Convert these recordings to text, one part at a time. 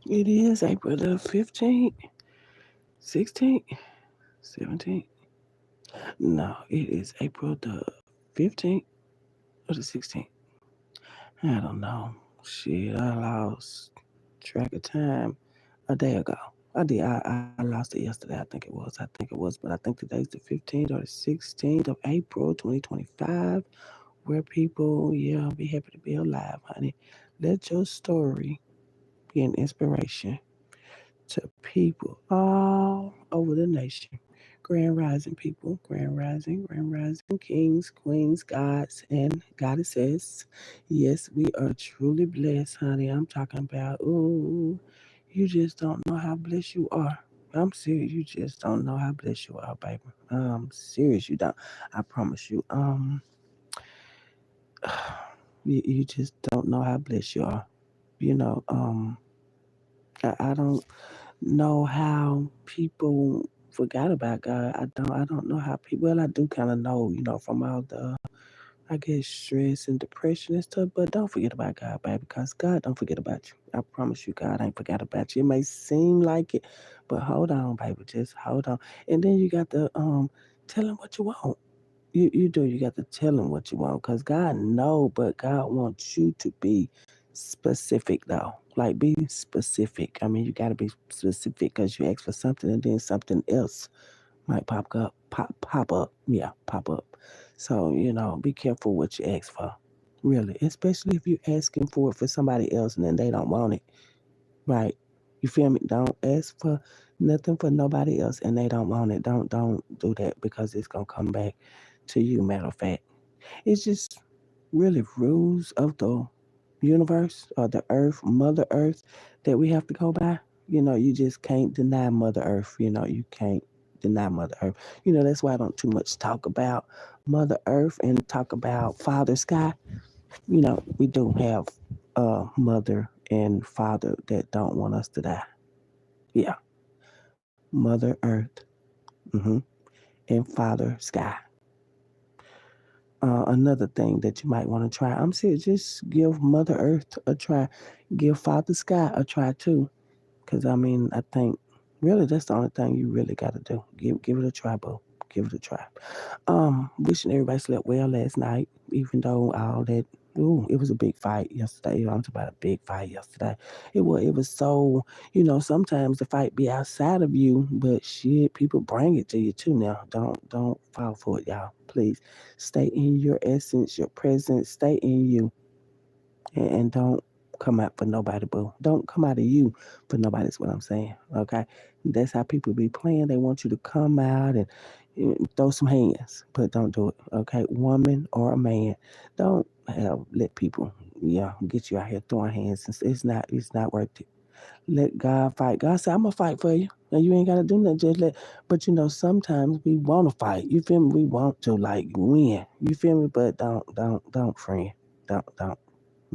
It is April the 15th, 16th, 17th. No, it is April the 15th or the 16th. I don't know. Shit, I lost track of time a day ago. I did. I lost it yesterday. I think it was. I think it was. But I think today's the 15th or the 16th of April 2025. Where people, yeah, be happy to be alive, honey. Let your story be an inspiration to people all over the nation. Grand Rising people, Grand Rising, kings, queens, gods, and goddesses. Yes, we are truly blessed, honey. I'm talking about, ooh, you just don't know how blessed you are. I'm serious. You just don't know how blessed you are, baby. I'm serious. You don't. I promise you. You just don't know how blessed you are. You know, I don't know how people forgot about God. I don't know how people. Well, I do kind of know, from all the, I guess, stress and depression and stuff. But don't forget about God, baby, because God don't forget about you. I promise you, God ain't forgot about you. It may seem like it, but hold on, baby, just hold on. And then you got to tell him what you want. You do. You got to tell him what you want, because God know, but God wants you to be specific though. Like, be specific. I mean, you got to be specific, because you ask for something and then something else might pop up. Yeah, pop up. So, be careful what you ask for. Really, especially if you're asking for it for somebody else and then they don't want it. Right. You feel me? Don't ask for nothing for nobody else and they don't want it. Don't do that, because it's gonna come back to you, matter of fact. It's just really rules of the universe, or the earth, Mother Earth, that we have to go by. You just can't deny Mother Earth. You can't deny Mother Earth. That's why I don't too much talk about Mother Earth and talk about Father Sky. We do have a mother and father that don't want us to die. Yeah, Mother Earth, hmm and Father Sky. Another thing that you might want to try. I'm serious. Just give Mother Earth a try. Give Father Sky a try too. Because I mean, I think really that's the only thing you really got to do. Give it a try, bro. Give it a try. Wishing everybody slept well last night, even though all that. Ooh, it was a big fight yesterday. I'm talking about a big fight yesterday. It was so, sometimes the fight be outside of you, but shit, people bring it to you too now. Don't fall for it, y'all. Please stay in your essence, your presence, stay in you, and don't come out for nobody, boo. Don't come out of you for nobody, is what I'm saying. Okay? That's how people be playing. They want you to come out and throw some hands, but don't do it. Okay? Woman or a man, don't let people, get you out here throwing hands. It's not worth it. Let God fight. God said, I'm gonna fight for you. And you ain't gotta do nothing. But sometimes we wanna fight. You feel me? We want to like win. You feel me? But don't, friend. Don't.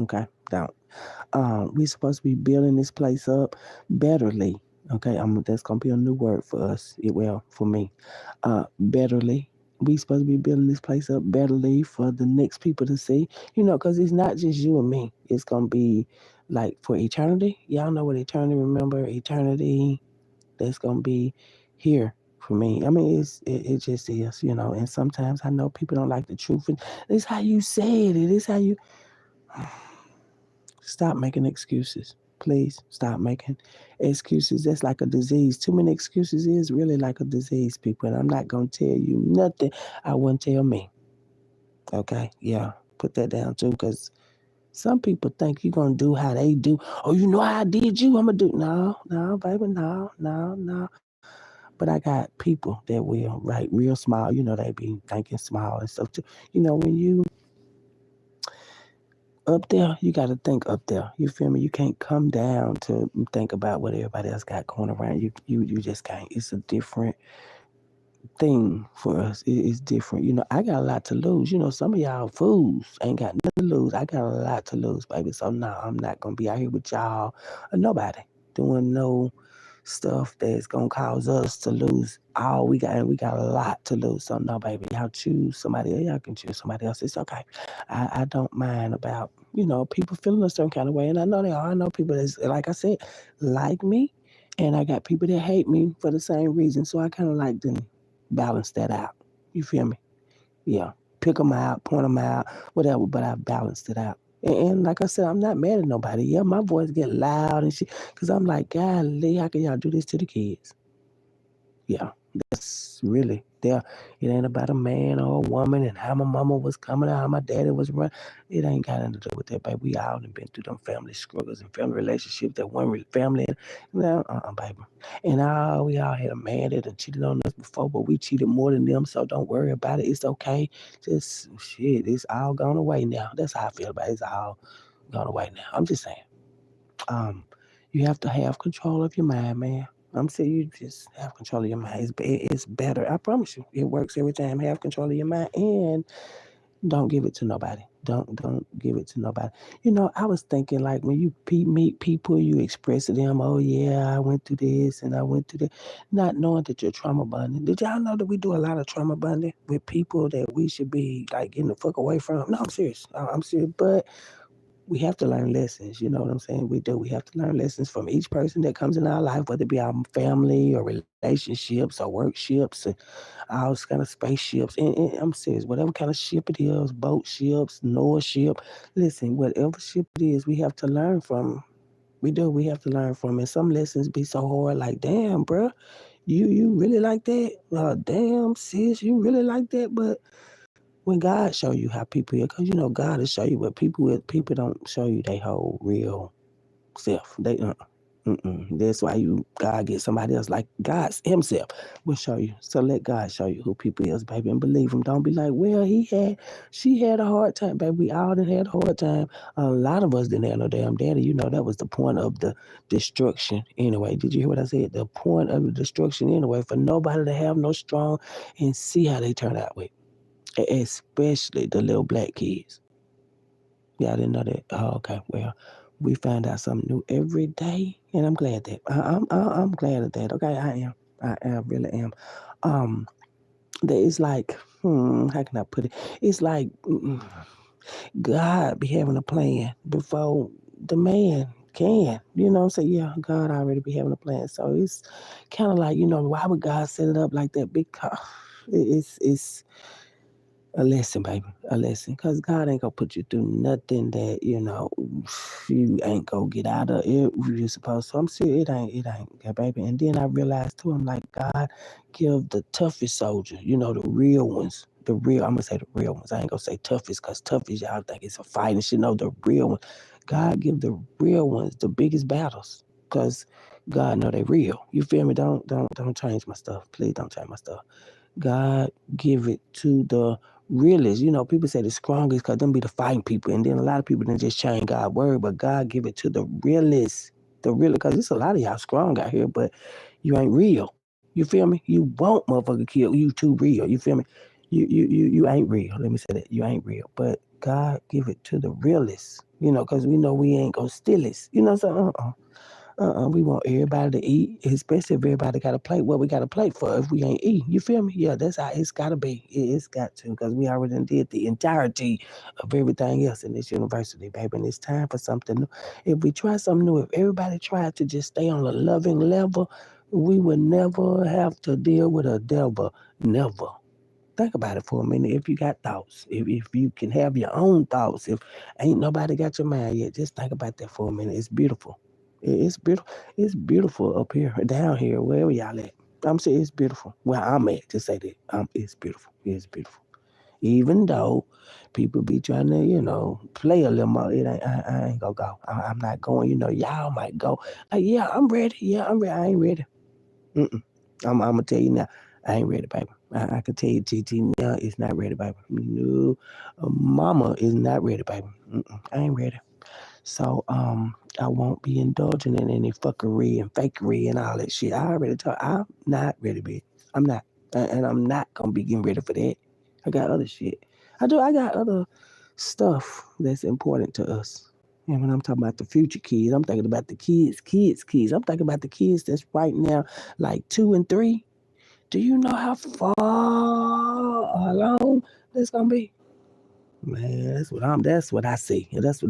Okay? Don't. We supposed to be building this place up betterly. Okay, that's gonna be a new word for us. Well, for me, betterly. We supposed to be building this place up betterly for the next people to see. Because it's not just you and me. It's gonna be like for eternity. Y'all know what eternity. Remember eternity. That's gonna be here for me. I mean, it just is. And sometimes I know people don't like the truth, and it's how you say it. It is how you. Stop making excuses. Please stop making excuses. That's like a disease. Too many excuses is really like a disease, people. And I'm not going to tell you nothing I wouldn't tell me. Okay? Yeah. Put that down too, because some people think you're going to do how they do. Oh, you know how I did you? I'm going to do. No, no, baby. No, no, no. But I got people that will, right, real small. They be thinking small and stuff too. When you up there, you got to think up there. You feel me? You can't come down to think about what everybody else got going around. You just can't. It's a different thing for us. It's different. I got a lot to lose. Some of y'all fools ain't got nothing to lose. I got a lot to lose, baby. So no, I'm not gonna be out here with y'all or nobody doing no. stuff that's gonna cause us to lose all we got, and we got a lot to lose. So no, baby, y'all choose somebody else. Y'all can choose somebody else. It's okay. I don't mind about people feeling a certain kind of way, and I know they are. I know people that's like I said, like me, and I got people that hate me for the same reason. So I kind of like to balance that out. You feel me? Yeah, pick them out, point them out, whatever. But I balanced it out. And like I said, I'm not mad at nobody. Yeah, my voice get loud and shit, cause I'm like, golly, how can y'all do this to the kids? Yeah, that's really there. It ain't about a man or a woman and how my mama was coming out, how my daddy was running. It ain't got nothing to do with that, baby. We all done been through them family struggles and family relationships that one family. Now, baby. And we all had a man that done cheated on us before, but we cheated more than them, so don't worry about it. It's okay. Just shit, it's all gone away now. That's how I feel about it. It's all gone away now. I'm just saying. Um, you have to have control of your mind, man. I'm saying you just have control of your mind. It's better. I promise you. It works every time. Have control of your mind and don't give it to nobody. Don't give it to nobody. I was thinking like when you meet people, you express to them, oh yeah, I went through this and I went through that, not knowing that you're trauma bonding. Did y'all know that we do a lot of trauma bonding with people that we should be like getting the fuck away from? No, I'm serious. I'm serious, but we have to learn lessons. You know what I'm saying? We do. We have to learn lessons from each person that comes in our life, whether it be our family or relationships or workships and all kind of spaceships. And I'm serious, whatever kind of ship it is, boat ships, Noah ship. Listen, whatever ship it is, we have to learn from. We do. We have to learn from. And some lessons be so hard, like, damn, bro, you really like that? Damn, sis, you really like that? But when God show you how people are, because God will show you, but people don't show you their whole real self. They That's why God get somebody else like God Himself will show you. So let God show you who people is, baby, and believe Him. Don't be like, well, she had a hard time, baby. We all done had a hard time. A lot of us didn't have no damn daddy. That was the point of the destruction anyway. Did you hear what I said? The point of the destruction anyway, for nobody to have no strong and see how they turn out with, especially the little black kids. Yeah, I didn't know that. Oh, okay. Well, we find out something new every day, and I'm glad that I'm glad of that. Okay, I am. I really am. Um, that it's like, how can I put it? It's like God be having a plan before the man can. So yeah, God already be having a plan. So it's kind of like, why would God set it up like that? Because it's a lesson, baby. A lesson. Because God ain't going to put you through nothing that, you ain't going to get out of it. You're supposed to. I'm serious. It ain't, yeah, baby. And then I realized, too, I'm like, God, give the toughest soldier, the real ones. I'm going to say the real ones. I ain't going to say toughest because toughest, y'all think it's a fight and shit. No, the real ones. God give the real ones the biggest battles because God know they real. You feel me? Don't change my stuff. Please don't change my stuff. God give it to the realest. People say the strongest because them be the fighting people. And then a lot of people didn't just change God's word, but God give it to the realest. The real, because there's a lot of y'all strong out here, but you ain't real. You feel me? You won't motherfucker kill you too real. You feel me? You ain't real. Let me say that. You ain't real. But God give it to the realest. Because we know we ain't gonna steal it. So we want everybody to eat, especially if everybody got a plate. What we got a plate for if we ain't eat? You feel me? Yeah, that's how it's got to be. It's got to, because we already did the entirety of everything else in this university, baby. And it's time for something new. If we try something new, if everybody tried to just stay on a loving level, we would never have to deal with a devil. Never. Think about it for a minute. If you got thoughts, if you can have your own thoughts, if ain't nobody got your mind yet, just think about that for a minute. It's beautiful. It's beautiful. It's beautiful up here, down here, wherever y'all at. I'm saying it's beautiful. Where I'm at, to say that. It's beautiful. It's beautiful. Even though people be trying to, play a little more, it ain't. I ain't gonna go. I'm not going. Y'all might go. Like, yeah, I'm ready. Yeah, I'm ready. I ain't ready. Mm-mm. I'm gonna tell you now, I ain't ready, baby. I can tell you, TT now is not ready, baby. No, Mama is not ready, baby. I ain't ready. So I won't be indulging in any fuckery and fakery and all that shit. I already told. I'm not ready, bitch. I'm not, and I'm not gonna be getting ready for that. I got other shit. I do. I got other stuff that's important to us. And when I'm talking about the future kids, I'm thinking about the kids. I'm thinking about the kids that's right now, like 2 and 3. Do you know how far along that's gonna be? Man, that's what I see. And that's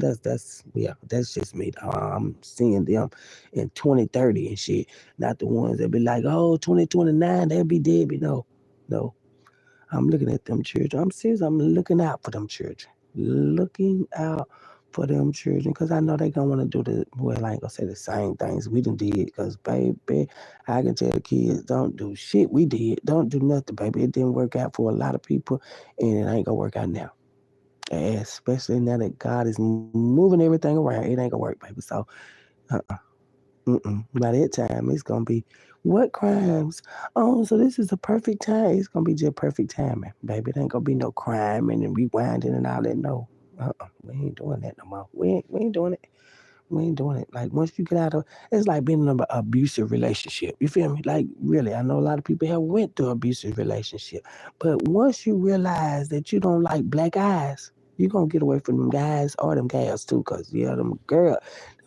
yeah, that's just me. I'm seeing them in 2030 and shit. Not the ones that be like, oh, 2029, they'll be dead. But no, no. I'm looking at them children. I'm serious. I'm looking out for them children. Looking out for them children. Because I know they going to want to do well, I ain't going to say the same things we done did. Because, baby, I can tell the kids, don't do shit we did. Don't do nothing, baby. It didn't work out for a lot of people, and it ain't going to work out now. Especially now that God is moving everything around. It ain't going to work, baby. So, uh, by that time, it's gonna be what crimes? Oh, so this is a perfect time. It's gonna be just perfect timing, baby. It ain't gonna be no crime and then rewinding and all that. No, we ain't doing that no more. We ain't doing it. We ain't doing it. Like once you get out of, it's like being in an abusive relationship. You feel me? Like really, I know a lot of people have went through abusive relationship, but once you realize that you don't like black eyes, you gonna get away from them guys or them gals too. Cause yeah, them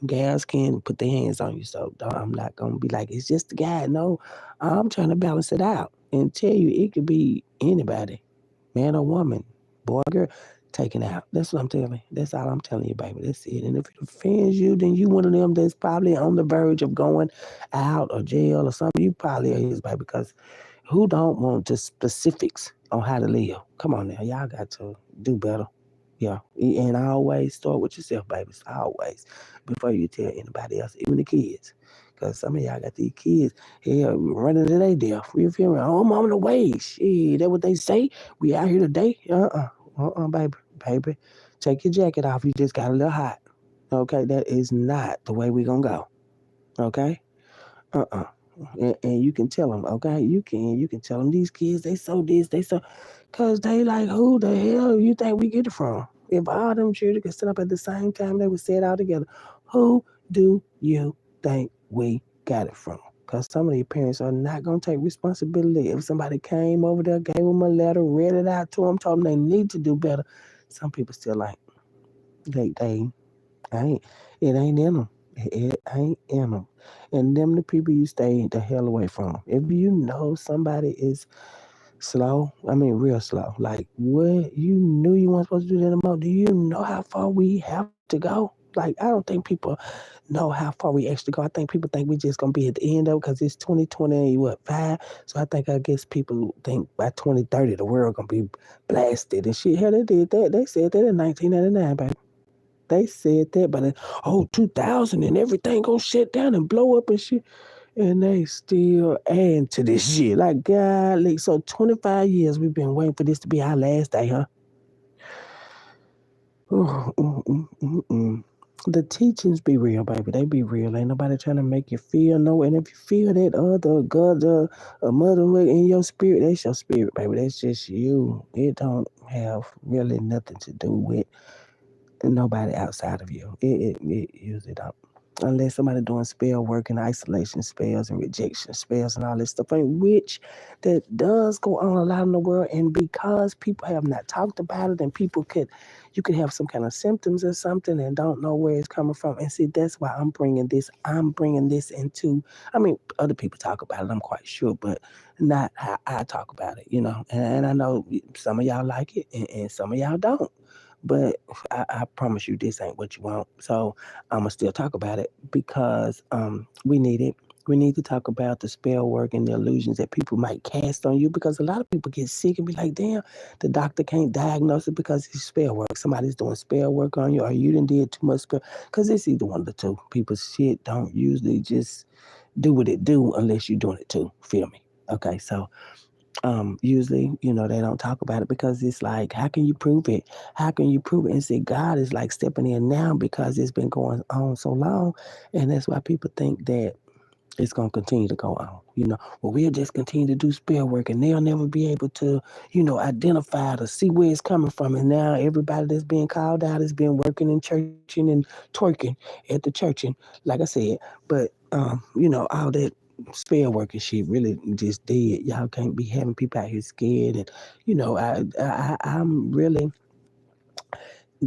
gals can put their hands on you. So I'm not gonna be like it's just the guy. No, I'm trying to balance it out and tell you it could be anybody, man or woman, boy or girl, taken out. That's what I'm telling you. That's all I'm telling you, baby. That's it. And if it offends you, then you one of them that's probably on the verge of going out or jail or something. You probably is, baby, because who don't want just specifics on how to live? Come on now, y'all got to do better. Yeah, and always start with yourself, babies. Always, before you tell anybody else, even the kids. Cause some of y'all got these kids here running to their death. You feel me? Oh, I'm on the way. Shit, that what they say. We out here today. Baby, baby. Take your jacket off. You just got a little hot. Okay, that is not the way we gonna go. Okay. Uh-uh. And you can tell them, okay? You can tell them these kids they so this, they so, cause they like who the hell you think we get it from? If all them children could sit up at the same time, they would say it all together. Who do you think we got it from? Cause some of these parents are not gonna take responsibility. If somebody came over there, gave them a letter, read it out to them, told them they need to do better, some people still like they ain't. It ain't in them. It ain't in them. And them the people you stay the hell away from. If you know somebody is slow, I mean real slow, like what you knew you weren't supposed to do that anymore. Do you know how far we have to go? Like I don't think people know how far we actually go. I think people think we just gonna be at the end of it because it's 2020 what 5. So I guess people think by 2030 the world gonna be blasted and shit. Hell, they did that. They said that in 1999, baby. They said that, but 2000 and everything gonna shut down and blow up and shit. And they still add to this shit. Like, golly. So 25 years we've been waiting for this to be our last day, huh? Ooh, the teachings be real, baby. They be real. Ain't nobody trying to make you feel no. And if you feel that other God, motherhood in your spirit, that's your spirit, baby. That's just you. It don't have really nothing to do with nobody outside of you. It usually don't. Unless somebody doing spell work and isolation spells and rejection spells and all this stuff, in which that does go on a lot in the world. And because people have not talked about it, and you could have some kind of symptoms or something and don't know where it's coming from. And see, that's why I'm bringing this. I'm bringing this into. I mean, other people talk about it. I'm quite sure, but not how I talk about it. And I know some of y'all like it, and some of y'all don't. But I promise you, this ain't what you want. So I'm gonna still talk about it because we need it. We need to talk about the spell work and the illusions that people might cast on you because a lot of people get sick and be like, damn, the doctor can't diagnose it because it's spell work. Somebody's doing spell work on you or you didn't did too much spell. Because it's either one of the two. People's shit don't usually just do what it do unless you're doing it too. Feel me? Okay, so usually, they don't talk about it because it's like, how can you prove it? How can you prove it? And see, God is like stepping in now because it's been going on so long. And that's why people think that it's going to continue to go on. Well, we'll just continue to do spell work and they'll never be able to, identify to see where it's coming from. And now everybody that's being called out is been working in churching and twerking at the churching, like I said. But, all that spell work and shit really just dead. Y'all can't be having people out here scared. And, I'm really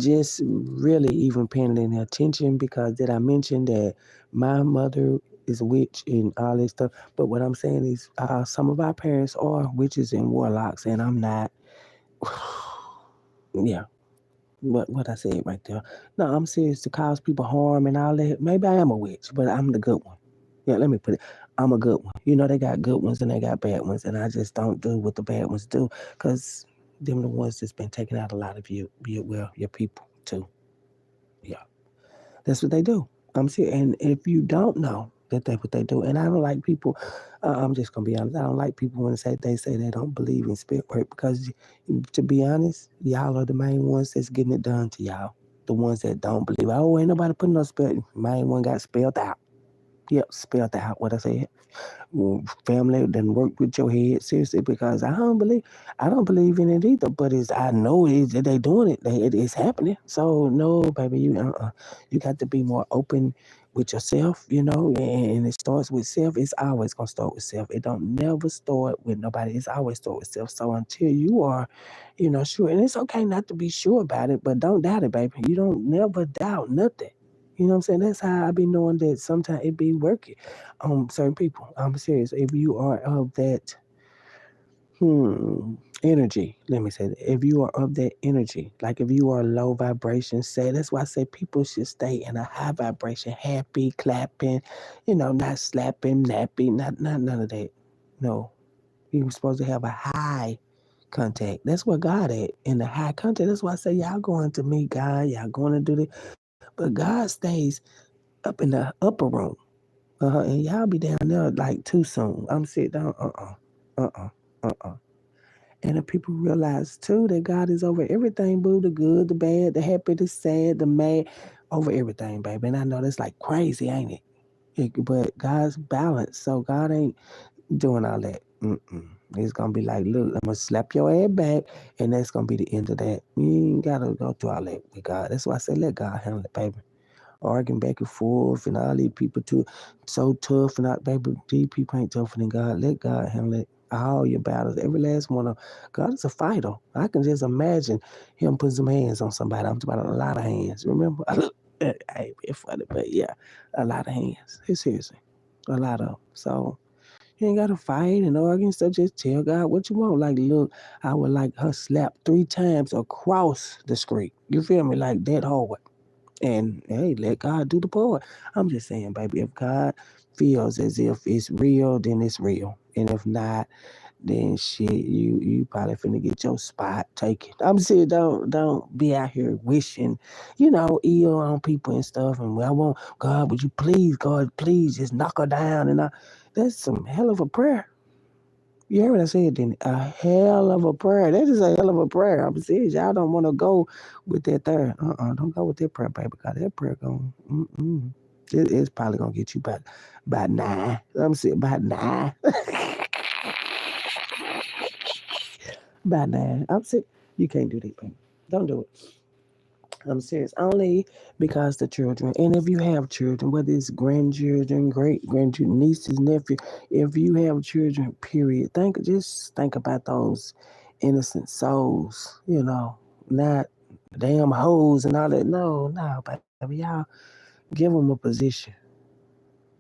just really even paying any attention because did I mention that my mother is a witch and all this stuff? But what I'm saying is, some of our parents are witches and warlocks, and I'm not. Yeah, what I said right there. No, I'm serious to cause people harm and all that. Maybe I am a witch, but I'm the good one. Yeah, let me put it. I'm a good one. You know, they got good ones and they got bad ones, and I just don't do what the bad ones do because them the ones that's been taking out a lot of your people too. Yeah, that's what they do. I'm serious. And if you don't know that that's what they do, and I don't like people, I'm just gonna be honest. I don't like people when they say they don't believe in spirit work because, to be honest, y'all are the main ones that's getting it done to y'all. The ones that don't believe. Oh, ain't nobody putting no spell. Main one got spelled out. Yep, spelled out. What I said. Family done work with your head seriously because I don't believe in it either. But it's I know that they doing it. It's happening. So no, baby, you got to be more open with yourself. And it starts with self. It's always gonna start with self. It don't never start with nobody. It's always start with self. So until you are, sure, and it's okay not to be sure about it, but don't doubt it, baby. You don't never doubt nothing. You know what I'm saying? That's how I be knowing that sometimes it be working certain people. I'm serious. If you are of that energy, let me say that. If you are of that energy, like if you are low vibration, say that's why I say people should stay in a high vibration, happy, clapping, not slapping, nappy, not none of that. No. You're supposed to have a high contact. That's where God at in the high contact. That's why I say y'all going to meet God, y'all going to do this. But God stays up in the upper room. And y'all be down there like too soon. I'm sitting down. Uh. Uh. And the people realize too that God is over everything, boo, the good, the bad, the happy, the sad, the mad, over everything, baby. And I know that's like crazy, ain't it? But God's balanced, so God ain't doing all that. It's gonna be like, look, I'm gonna slap your ass back, and that's gonna be the end of that. You ain't gotta go through all that with God. That's why I say let God handle it, baby. Arguing back and forth and all these people too so tough and all, baby, these people ain't tougher than God. Let God handle it. All your battles, every last one of them. God is a fighter. I can just imagine him putting some hands on somebody. I'm talking about a lot of hands. Remember? Hey, it's funny, but yeah, a lot of hands. Seriously, a lot of them. So you ain't gotta fight and argue and stuff. Just tell God what you want. Like, look, I would like her slapped 3 times across the street. You feel me? Like that hard. And hey, let God do the part. I'm just saying, baby, if God feels as if it's real, then it's real. And if not, then shit, you probably finna get your spot taken. I'm saying don't be out here wishing, ill on people and stuff. And I want God, would you please, God, please just knock her down and that's some hell of a prayer. You heard what I said, then a hell of a prayer. That is a hell of a prayer. I'm serious. Y'all don't want to go with that there. Don't go with that prayer, baby, because that prayer going, it's probably going to get you about 9. I'm saying about 9. About 9. I'm saying, you can't do that, baby. Don't do it. I'm serious. Only because the children, and if you have children, whether it's grandchildren, great grandchildren, nieces, nephew, if you have children, period, just think about those innocent souls, not damn hoes and all that. No, no, baby, y'all give them a position.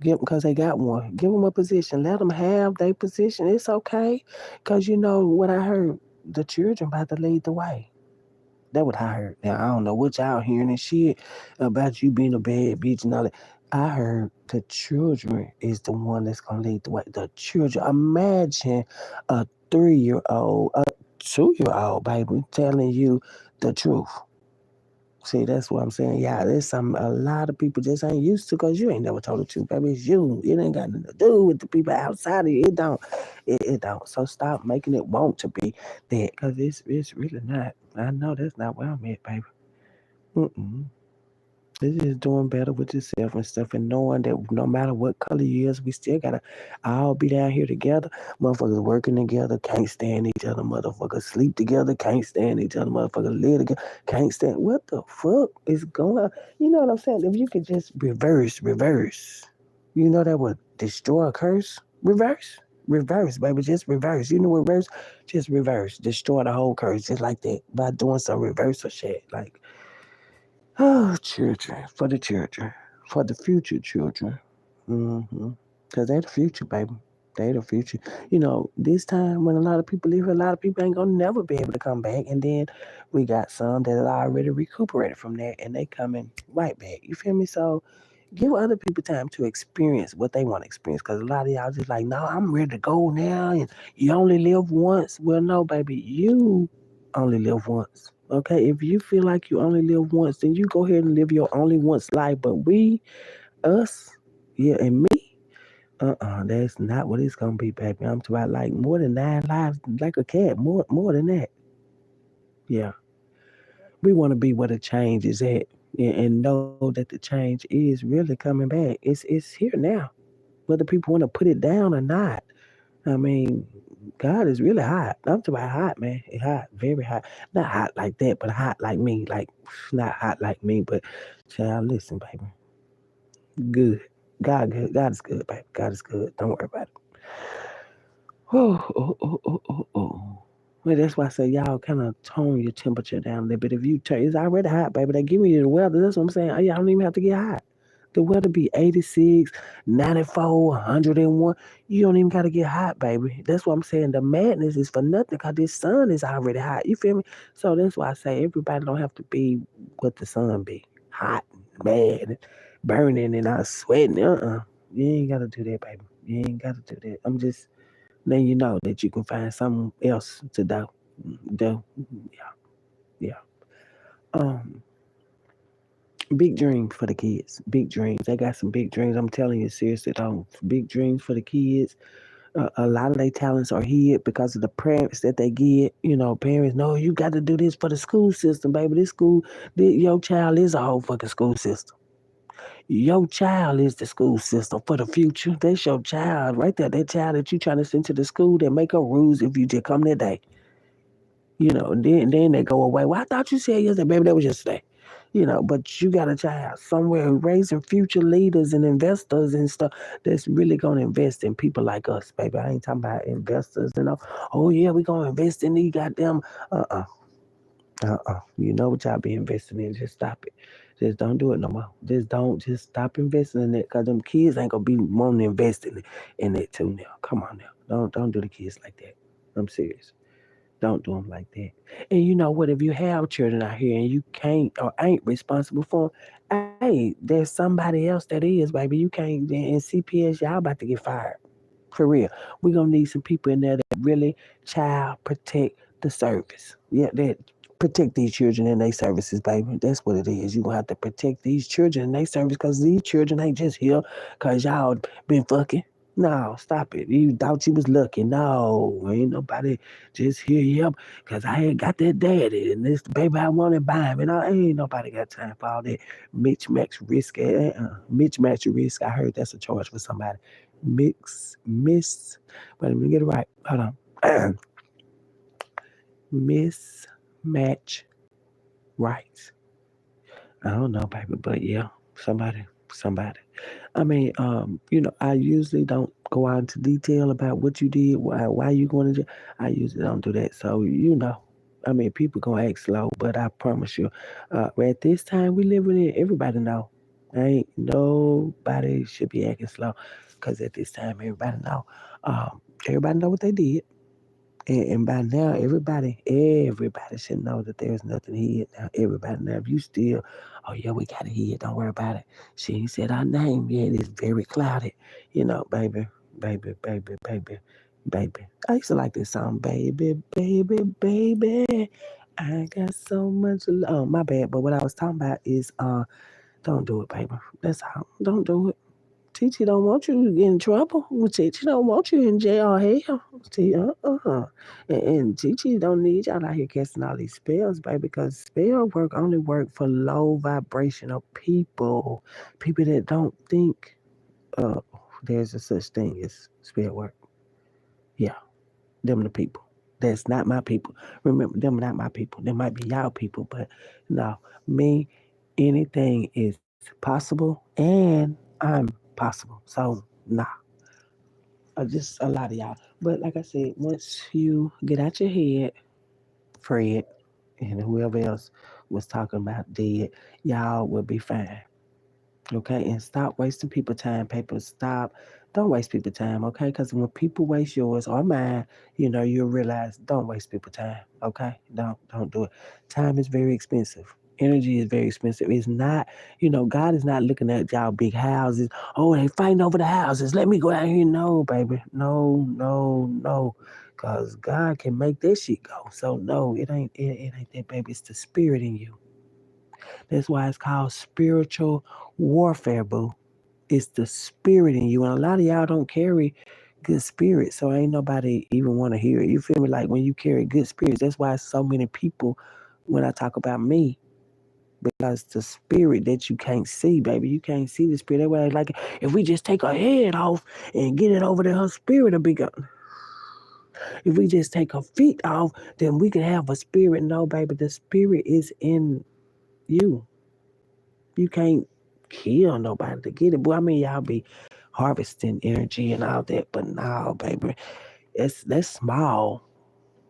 Give because they got one. Give them a position. Let them have their position. It's okay, because what I heard, the children about to lead the way. That what I heard. Now I don't know what y'all hearing and shit about you being a bad bitch and all that. I heard the children is the one that's gonna lead the way. The children. Imagine a 3-year-old, a 2-year-old baby telling you the truth. See, that's what I'm saying. Yeah, there's a lot of people just ain't used to because you ain't never told the truth, baby. It's you. It ain't got nothing to do with the people outside of you. It don't. It don't. So stop making it want to be that because it's really not. I know that's not where I'm at, baby. Mm-mm. It's just doing better with yourself and stuff and knowing that no matter what color you is, we still gotta all be down here together. Motherfuckers working together, can't stand each other. Motherfuckers sleep together, can't stand each other. Motherfuckers live together, can't stand. What the fuck is going on? You know what I'm saying? If you could just reverse, that would destroy a curse? Reverse, baby, just reverse. You know what reverse? Just reverse. Destroy the whole curse just like that by doing some reversal shit. Like, Oh, children, for the children, for the future children. Mm-hmm. Because they're the future, baby. They the future. You know, this time when a lot of people leave, a lot of people ain't gonna never be able to come back. And then we got some that are already recuperated from that and they coming right back. You feel me? So give other people time to experience what they want to experience. Because a lot of y'all just like, no, I'm ready to go now. And you only live once. Well, no, baby, you only live once. Okay, if you feel like you only live once, then you go ahead and live your only once life. But we, us, yeah, and me, that's not what it's gonna be, baby. I'm talking about like more than 9 lives, like a cat, more than that. Yeah, we want to be where the change is at, and know that the change is really coming back. It's here now, whether people want to put it down or not. I mean, God is really hot. I'm talking about hot, man. It's hot, very hot. Not hot like that, but hot like me. Like not hot like me, but child, listen, baby. Good. God good. God is good, baby. God is good. Don't worry about it. Oh, oh, oh, oh, oh, oh. Well, that's why I say y'all kind of tone your temperature down a little bit. If you turn, it's already hot, baby. They give me the weather. That's what I'm saying. Y'all don't even have to get hot. The weather be 86, 94, 101. You don't even got to get hot, baby. That's what I'm saying. The madness is for nothing because this sun is already hot. You feel me? So that's why I say everybody don't have to be what the sun be. Hot, mad, burning, and I sweating. You ain't got to do that, baby. You ain't got to do that. I'm just letting you know that you can find something else to do. Do. Yeah, yeah. Um, Big dreams for the kids. Big dreams. They got some big dreams. I'm telling you, seriously, though. Big dreams for the kids. A lot of their talents are hid because of the parents that they get. You know, parents know you got to do this for the school system, baby. This school, your child is a whole fucking school system. Your child is the school system for the future. That's your child right there. That child that you trying to send to the school that make up rules if you just come that day. You know, then they go away. Well, I thought you said yesterday, baby, that was yesterday. You know, but you got a child somewhere raising future leaders and investors and stuff that's really gonna invest in people like us, baby. I ain't talking about investors, you know. Oh yeah, we gonna invest in these goddamn You know what y'all be investing in, just stop it. Just don't do it no more. Just stop investing in it because them kids ain't gonna be wanting to invest in it too now. Come on now. Don't do the kids like that. I'm serious. Don't do them like that. And you know what? If you have children out here and you can't or ain't responsible for them, hey, there's somebody else that is, baby. You can't. And CPS, y'all about to get fired. For real. We're going to need some people in there that really child protect the service. Yeah, that protect these children and their services, baby. That's what it is. You're going to have to protect these children and their service because these children ain't just here because y'all been fucking. No, stop it. You thought you was lucky. No, ain't nobody just here, yep, because I ain't got that daddy and this baby I want to buy him. And I ain't nobody got time for all that mismatch risk. Mismatch risk. I heard that's a charge for somebody. Wait, let me get it right. Hold on. Mismatch rights. I don't know, baby, but yeah, somebody. I mean, I usually don't go out into detail about what you did, why you going to jail. I usually don't do that. So, I mean, people gonna act slow, but I promise you, at this time we living in, everybody know. Ain't nobody should be acting slow, cause at this time everybody know what they did. And by now, everybody should know that there's nothing hid now. Everybody now, if you still, oh yeah, we got it hid. Don't worry about it. She ain't said our name yet. It's very clouded. Baby, baby, baby, baby, baby. I used to like this song, baby, baby, baby. I got so much. Oh, my bad. But what I was talking about is, don't do it, baby. That's all. Don't do it. Teacher don't want you to get in trouble. Well, teacher don't want you in jail or hell. And teacher don't need y'all out here casting all these spells, baby, because spell work only work for low vibrational people. People that don't think uh, there's a such thing as spell work. Yeah, them the people. That's not my people. Remember, them not my people. They might be y'all people, but no, me, anything is possible and I'm possible. So, nah, just a lot of y'all. But like I said, once you get out your head, Fred, and whoever else was talking about dead, y'all will be fine. Okay, and stop wasting people time, paper. Stop. Don't waste people time, okay? Because when people waste yours or mine, you'll realize don't waste people time. Okay? Don't do it. Time is very expensive. Energy is very expensive. It's not, God is not looking at y'all big houses. Oh, they fighting over the houses. Let me go out here. No, baby. No, no, no. Cause God can make that shit go. So no, it ain't that, baby. It's the spirit in you. That's why it's called spiritual warfare, boo. It's the spirit in you. And a lot of y'all don't carry good spirits. So ain't nobody even want to hear it. You feel me? Like when you carry good spirits, that's why so many people, when I talk about me, because the spirit that you can't see, baby, you can't see the spirit. That way, like if we just take her head off and get it over there, her spirit will be gone. If we just take her feet off, then we can have a spirit. No, baby, the spirit is in you. You can't kill nobody to get it. Boy, I mean, y'all be harvesting energy and all that, but no, baby, that's small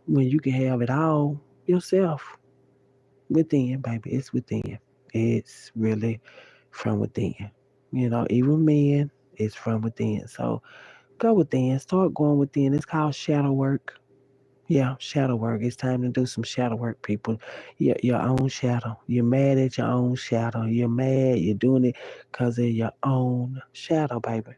when you can have it all yourself within, baby. It's within. It's really from within. Even men, it's from within. So go within. Start going within. It's called shadow work. Yeah, shadow work. It's time to do some shadow work, people. Your own shadow. You're mad at your own shadow. You're mad. You're doing it because of your own shadow, baby.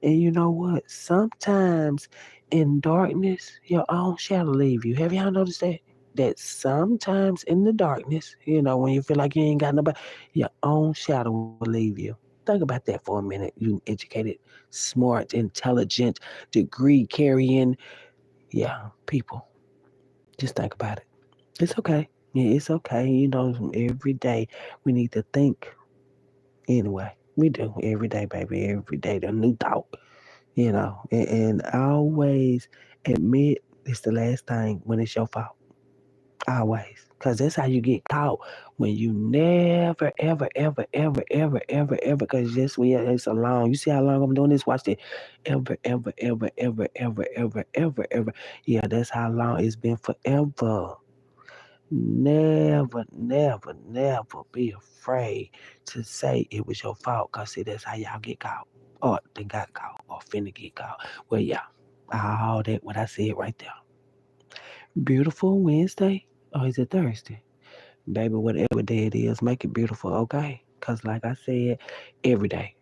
And you know what? Sometimes in darkness, your own shadow leave you. Have y'all noticed that? That sometimes in the darkness, when you feel like you ain't got nobody, your own shadow will leave you. Think about that for a minute. You educated, smart, intelligent, degree carrying, yeah, people. Just think about it. It's okay. Yeah, it's okay. Every day we need to think anyway. We do every day, baby. Every day, the new thought, and always admit it's the last thing when it's your fault. Always. Because that's how you get caught when you never, ever, ever, ever, ever, ever, ever, because just it's a long, you see how long I'm doing this? Watch it. Ever, ever, ever, ever, ever, ever, ever, ever. Yeah, that's how long it's been forever. Never, never, never be afraid to say it was your fault. Cause see, that's how y'all get caught. Or they got caught or finna get caught. Well, yeah. All that what I said right there. Beautiful Wednesday. Or is it Thursday? Baby, whatever day it is, make it beautiful, okay? Cause like I said, every day.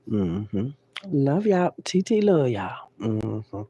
Mm-hmm. Love y'all. TT love y'all. Mm-hmm.